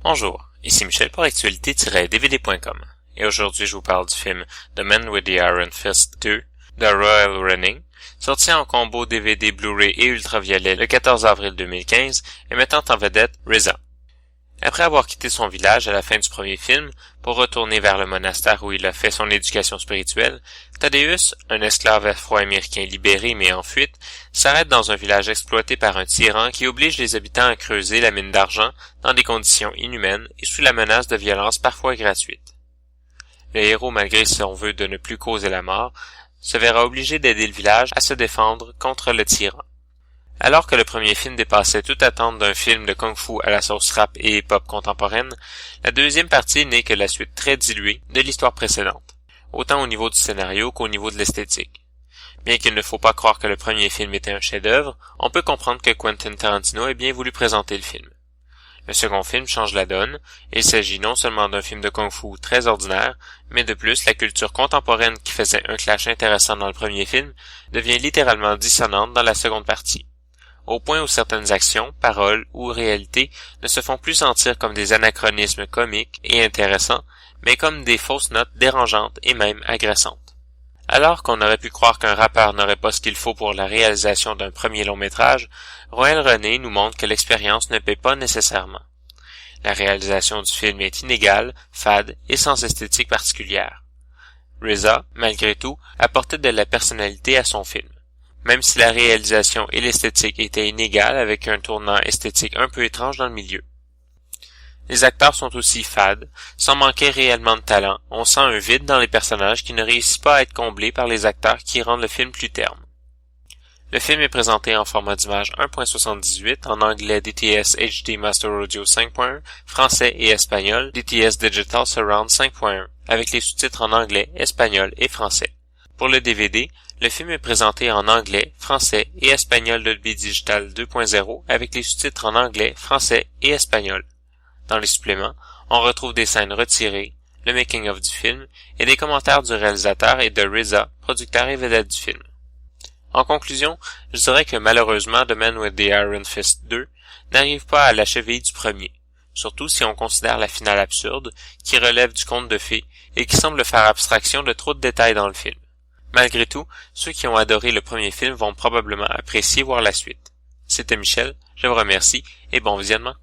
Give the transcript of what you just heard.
Bonjour, ici Michel pour actualité-dvd.com et aujourd'hui je vous parle du film The Man with the Iron Fist 2 de Royal Running, sorti en combo DVD Blu-ray et ultraviolet le 14 avril 2015 et mettant en vedette RZA. Après avoir quitté son village à la fin du premier film pour retourner vers le monastère où il a fait son éducation spirituelle, Thaddeus, un esclave afro-américain libéré mais en fuite, s'arrête dans un village exploité par un tyran qui oblige les habitants à creuser la mine d'argent dans des conditions inhumaines et sous la menace de violences parfois gratuites. Le héros, malgré son vœu de ne plus causer la mort, se verra obligé d'aider le village à se défendre contre le tyran. Alors que le premier film dépassait toute attente d'un film de kung-fu à la sauce rap et hip-hop contemporaine, la deuxième partie n'est que la suite très diluée de l'histoire précédente, autant au niveau du scénario qu'au niveau de l'esthétique. Bien qu'il ne faut pas croire que le premier film était un chef-d'œuvre, on peut comprendre que Quentin Tarantino ait bien voulu présenter le film. Le second film change la donne, et il s'agit non seulement d'un film de kung-fu très ordinaire, mais de plus la culture contemporaine qui faisait un clash intéressant dans le premier film devient littéralement dissonante dans la seconde partie. Au point où certaines actions, paroles ou réalités ne se font plus sentir comme des anachronismes comiques et intéressants, mais comme des fausses notes dérangeantes et même agressantes. Alors qu'on aurait pu croire qu'un rappeur n'aurait pas ce qu'il faut pour la réalisation d'un premier long-métrage, Royal Running nous montre que l'expérience ne paie pas nécessairement. La réalisation du film est inégale, fade et sans esthétique particulière. RZA, malgré tout, apportait de la personnalité à son film. Même si la réalisation et l'esthétique étaient inégales avec un tournant esthétique un peu étrange dans le milieu. Les acteurs sont aussi fades, sans manquer réellement de talent, on sent un vide dans les personnages qui ne réussissent pas à être comblés par les acteurs qui rendent le film plus terne. Le film est présenté en format d'image 1.78 en anglais DTS HD Master Audio 5.1, français et espagnol DTS Digital Surround 5.1, avec les sous-titres en anglais, espagnol et français. Pour le DVD, le film est présenté en anglais, français et espagnol Dolby Digital 2.0 avec les sous-titres en anglais, français et espagnol. Dans les suppléments, on retrouve des scènes retirées, le making-of du film et des commentaires du réalisateur et de RZA, producteur et vedette du film. En conclusion, je dirais que malheureusement The Man with the Iron Fist 2 n'arrive pas à la cheville du premier, surtout si on considère la finale absurde qui relève du conte de fées et qui semble faire abstraction de trop de détails dans le film. Malgré tout, ceux qui ont adoré le premier film vont probablement apprécier voir la suite. C'était Michel, je vous remercie et bon visionnement.